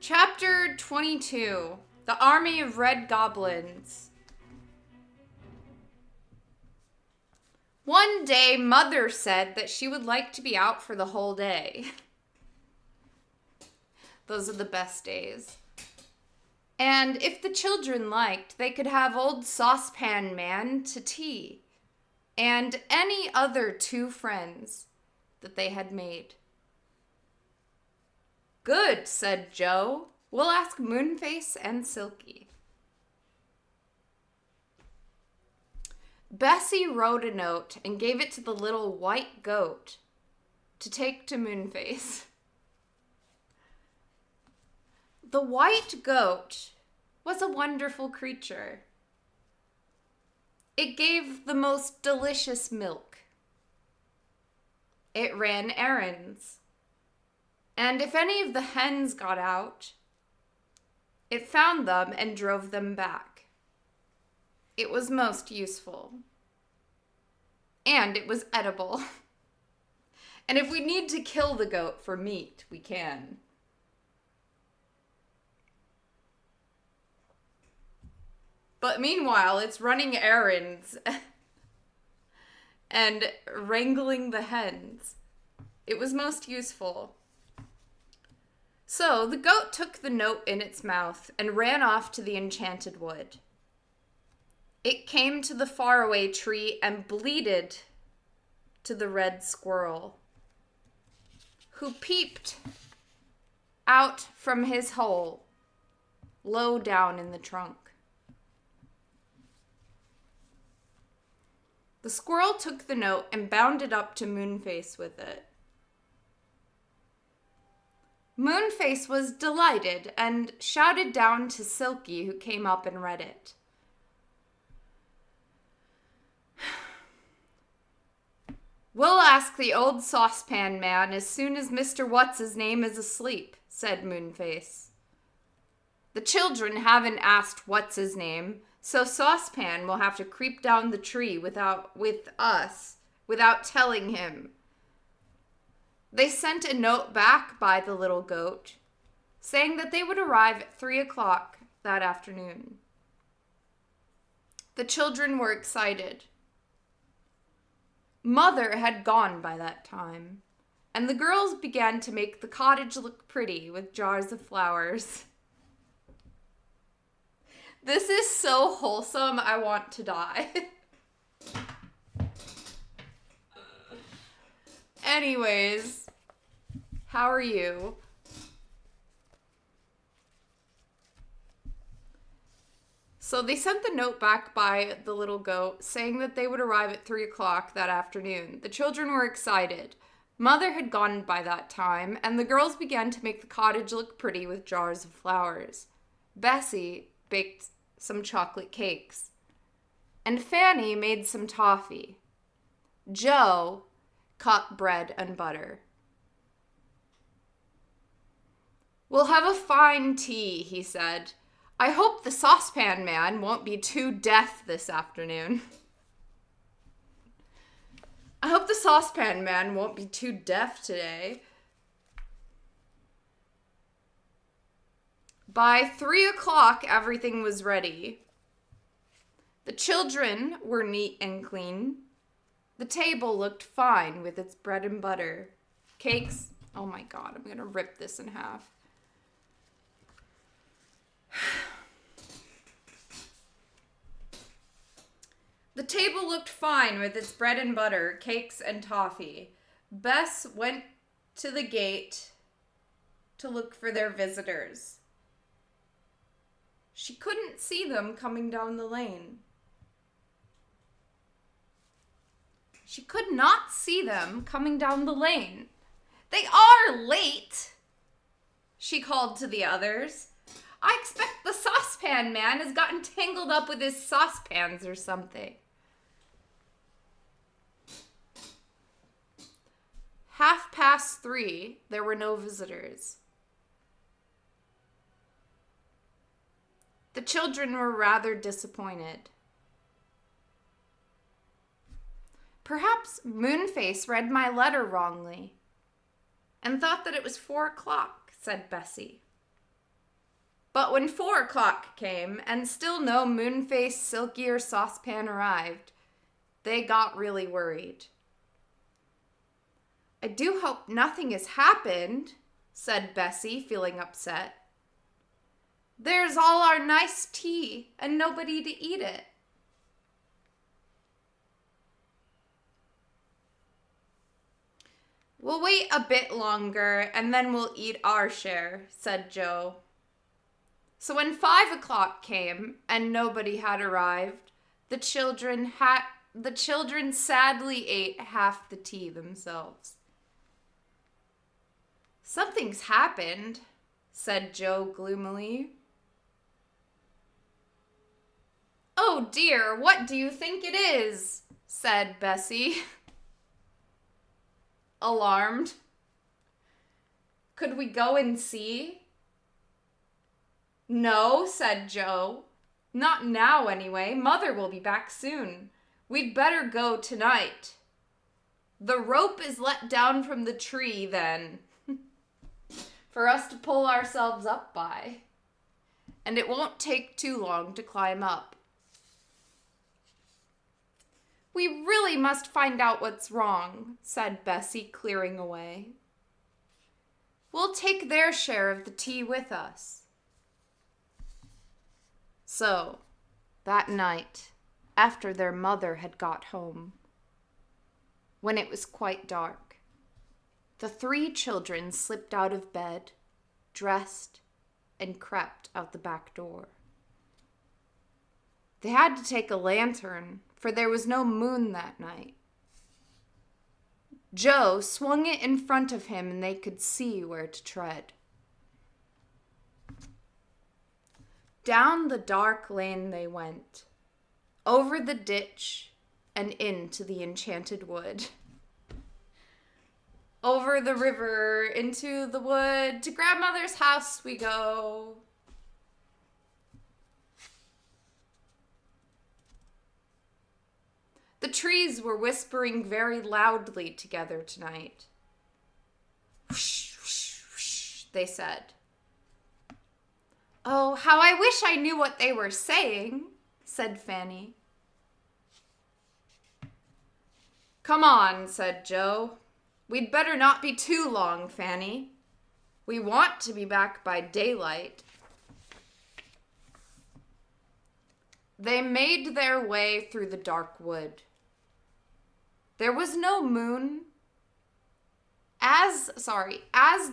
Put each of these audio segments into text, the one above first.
Chapter 22. The Army of Red Goblins. One day, Mother said that she would like to be out for the whole day. Those are the best days. And if the children liked, they could have old Saucepan Man to tea, and any other two friends that they had made. Good, said Joe. We'll ask Moonface and Silky. Bessie wrote a note and gave it to the little white goat to take to Moonface. The white goat was a wonderful creature. It gave the most delicious milk. It ran errands. And if any of the hens got out, it found them and drove them back. It was most useful. And it was edible. And if we need to kill the goat for meat, we can. But meanwhile, it's running errands and wrangling the hens. It was most useful. So the goat took the note in its mouth and ran off to the Enchanted Wood. It came to the faraway tree and bleated to the red squirrel, who peeped out from his hole low down in the trunk. The squirrel took the note and bounded up to Moonface with it. Moonface was delighted and shouted down to Silky, who came up and read it. We'll ask the old Saucepan Man as soon as Mr. What's-his-name is asleep, said Moonface. The children haven't asked What's-his-name, so Saucepan will have to creep down the tree with us without telling him. They sent a note back by the little goat, saying that they would arrive at 3 o'clock that afternoon. The children were excited. Mother had gone by that time, and the girls began to make the cottage look pretty with jars of flowers. This is so wholesome, I want to die. Anyways, how are you? So they sent the note back by the little goat saying that they would arrive at 3 o'clock that afternoon. The children were excited. Mother had gone by that time, and the girls began to make the cottage look pretty with jars of flowers. Bessie baked some chocolate cakes, and Fanny made some toffee. Joe cut bread and butter. We'll have a fine tea, he said. I hope the Saucepan Man won't be too deaf this afternoon. I hope the Saucepan Man won't be too deaf today. By 3 o'clock, everything was ready. The children were neat and clean. The table looked fine with its bread and butter. Cakes. Oh my God, I'm going to rip this in half. The table looked fine with its bread and butter, cakes, and toffee. Bess went to the gate to look for their visitors. She couldn't see them coming down the lane. She could not see them coming down the lane. They are late, she called to the others. I expect the Saucepan Man has gotten tangled up with his saucepans or something. 3:30, there were no visitors. The children were rather disappointed. Perhaps Moonface read my letter wrongly and thought that it was 4 o'clock, said Bessie. But when 4 o'clock came and still no moon-faced, silkier saucepan arrived, they got really worried. "I do hope nothing has happened," said Bessie, feeling upset. "There's all our nice tea and nobody to eat it." "We'll wait a bit longer and then we'll eat our share," said Joe. So when 5 o'clock came and nobody had arrived, the children sadly ate half the tea themselves. "Something's happened," said Joe gloomily. "Oh dear, what do you think it is?" said Bessie, alarmed. "Could we go and see?" "No," said Joe. "Not now, anyway. Mother will be back soon. We'd better go tonight. The rope is let down from the tree, then, for us to pull ourselves up by. And it won't take too long to climb up." "We really must find out what's wrong," said Bessie, clearing away. "We'll take their share of the tea with us." So, that night, after their mother had got home, when it was quite dark, the 3 children slipped out of bed, dressed, and crept out the back door. They had to take a lantern, for there was no moon that night. Joe swung it in front of him and they could see where to tread. Down the dark lane they went, over the ditch and into the Enchanted Wood. Over the river, into the wood, to Grandmother's house we go. The trees were whispering very loudly together tonight. "Whoosh, whoosh, whoosh," they said. "Oh, how I wish I knew what they were saying," said Fanny. "Come on," said Joe. "We'd better not be too long, Fanny. We want to be back by daylight." They made their way through the dark wood. There was no moon. As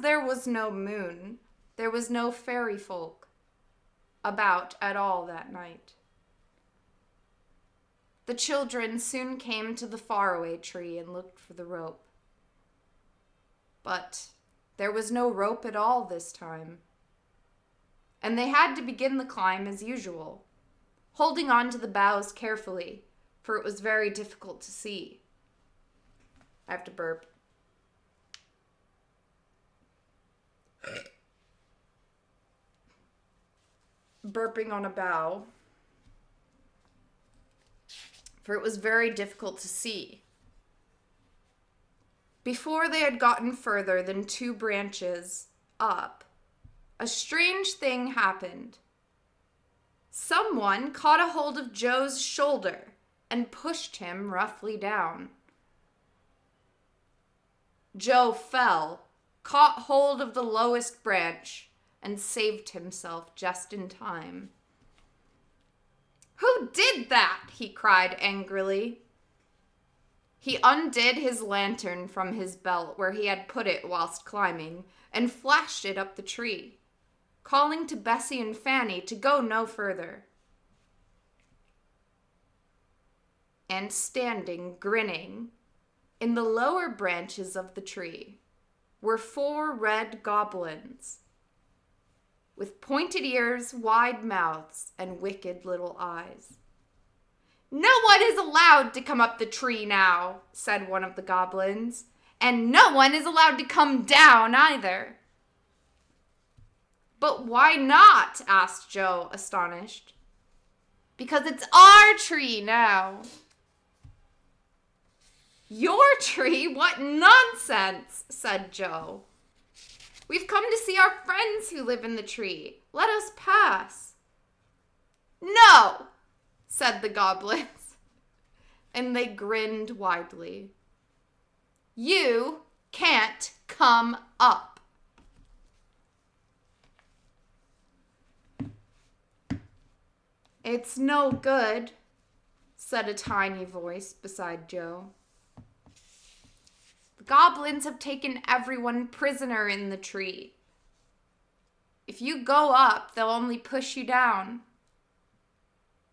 there was no moon, there was no fairy folk about at all that night. The children soon came to the faraway tree and looked for the rope. But there was no rope at all this time, and they had to begin the climb as usual, holding on to the boughs carefully, for it was very difficult to see. I have to burp. Burping on a bough, for it was very difficult to see. Before they had gotten further than 2 branches up, a strange thing happened. Someone caught a hold of Joe's shoulder and pushed him roughly down. Joe fell, caught hold of the lowest branch, and saved himself just in time. "Who did that?" he cried angrily. He undid his lantern from his belt where he had put it whilst climbing and flashed it up the tree, calling to Bessie and Fanny to go no further. And standing, grinning, in the lower branches of the tree were 4 red goblins with pointed ears, wide mouths, and wicked little eyes. "No one is allowed to come up the tree now," said one of the goblins, "and no one is allowed to come down either." "But why not?" asked Joe, astonished. "Because it's our tree now." "Your tree? What nonsense," said Joe. "We've come to see our friends who live in the tree. Let us pass." "No," said the goblins, and they grinned widely. "You can't come up." "It's no good," said a tiny voice beside Joe. "The goblins have taken everyone prisoner in the tree. If you go up, they'll only push you down.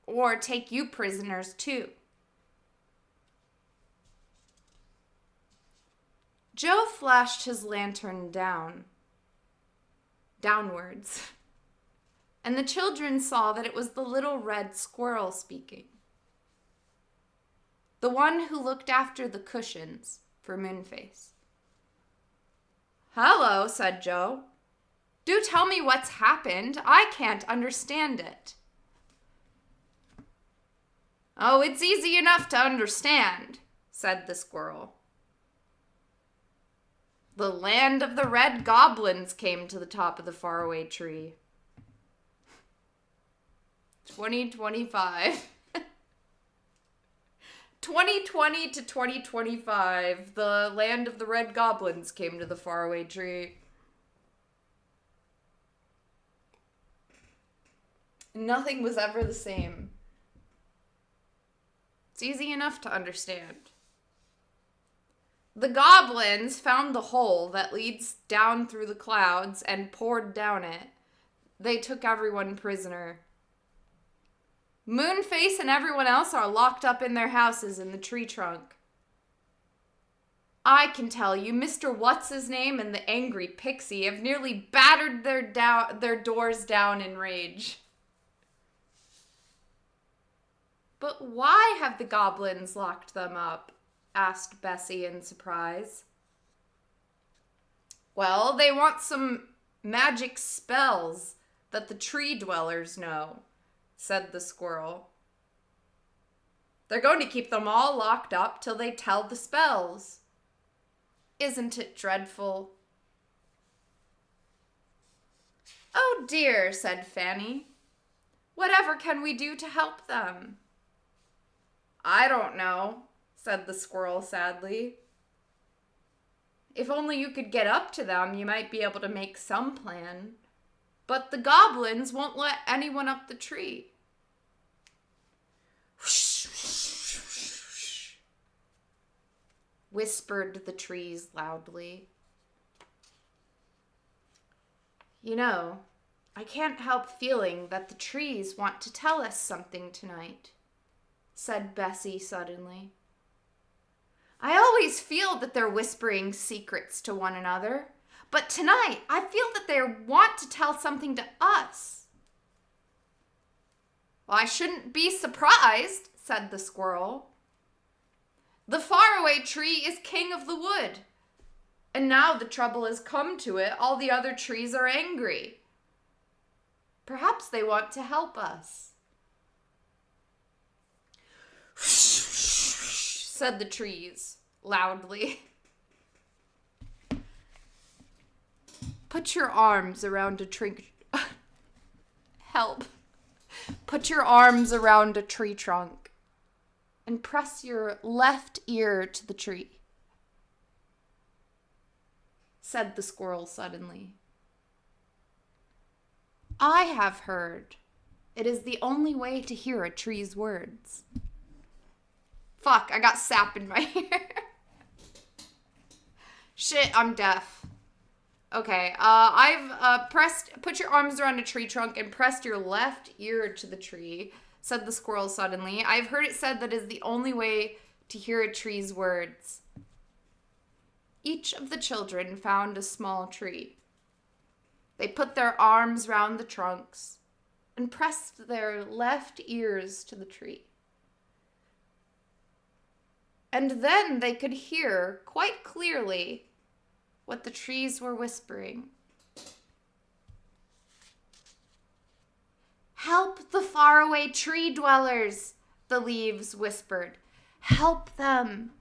Or take you prisoners too." Joe flashed his lantern downwards, and the children saw that it was the little red squirrel speaking. The one who looked after the cushions for Moonface. "Hello," said Joe. "Do tell me what's happened. I can't understand it." "Oh, it's easy enough to understand," said the squirrel. "The land of the red goblins came to the top of the faraway tree. 2025. 2020 to 2025, the land of the red goblins came to the faraway tree. Nothing was ever the same. It's easy enough to understand. The goblins found the hole that leads down through the clouds and poured down it. They took everyone prisoner. Moonface and everyone else are locked up in their houses in the tree trunk. I can tell you, Mr. What's-His-Name and the angry pixie have nearly battered their doors down in rage. But why have the goblins locked them up? Asked Bessie in surprise. Well, they want some magic spells that the tree dwellers know, said the squirrel. They're going to keep them all locked up till they tell the spells. Isn't it dreadful? Oh dear, said Fanny. Whatever can we do to help them? I don't know, said the squirrel sadly. If only you could get up to them, you might be able to make some plan. But the goblins won't let anyone up the tree. Whispered the trees loudly. You know, I can't help feeling that the trees want to tell us something tonight, said Bessie suddenly. I always feel that they're whispering secrets to one another, but tonight I feel that they want to tell something to us. Well, I shouldn't be surprised, said the squirrel. The faraway tree is king of the wood, and now the trouble has come to it, all the other trees are angry. Perhaps they want to help us. Said the trees loudly. Put your arms around a tree. Help. Put your arms around a tree trunk and press your left ear to the tree, said the squirrel suddenly. I have heard it is the only way to hear a tree's words. Fuck, I got sap in my ear. Shit, I'm deaf. Okay, I've put your arms around a tree trunk and pressed your left ear to the tree, said the squirrel suddenly. I've heard it said that is the only way to hear a tree's words. Each of the children found a small tree. They put their arms round the trunks and pressed their left ears to the tree. And then they could hear quite clearly what the trees were whispering. Help the faraway tree dwellers, the leaves whispered. Help them.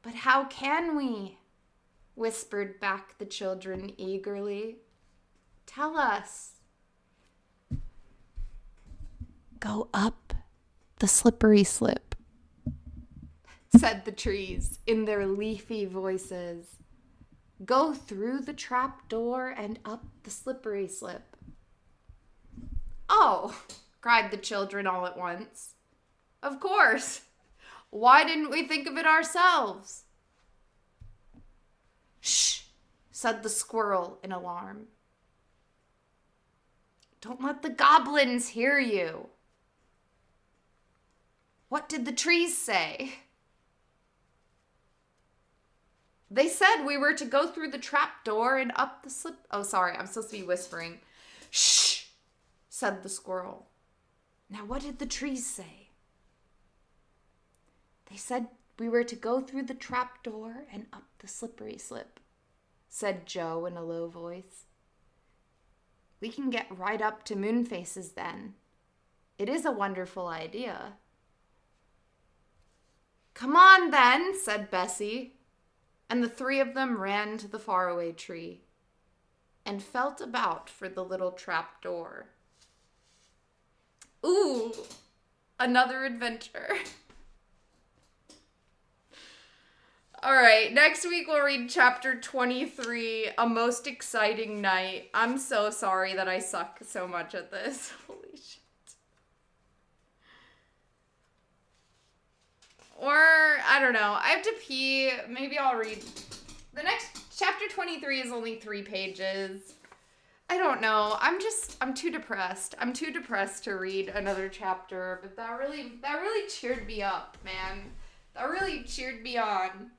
But how can we? Whispered back the children eagerly. Tell us. Go up the slippery slip, said the trees in their leafy voices. Go through the trap door and up the slippery slip. Oh, cried the children all at once. Of course. Why didn't we think of it ourselves? Shh, said the squirrel in alarm. Don't let the goblins hear you. What did the trees say? They said we were to go through the trap door and up the slip. Oh, sorry, I'm supposed to be whispering. Shh, said the squirrel. Now, what did the trees say? They said we were to go through the trap door and up the slippery slip, said Joe in a low voice. We can get right up to Moonface's then. It is a wonderful idea. Come on then, said Bessie, and the three of them ran to the faraway tree and felt about for the little trap door. Ooh, another adventure. All right, next week we'll read chapter 23, A Most Exciting Night. I'm so sorry that I suck so much at this. Holy shit. Or, I don't know, I have to pee. Maybe I'll read. The next, chapter 23 is only 3 pages. I don't know. I'm too depressed. I'm too depressed to read another chapter, but that really cheered me up, man. That really cheered me on.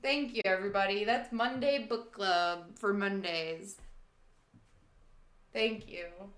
Thank you, everybody. That's Monday Book Club for Mondays. Thank you.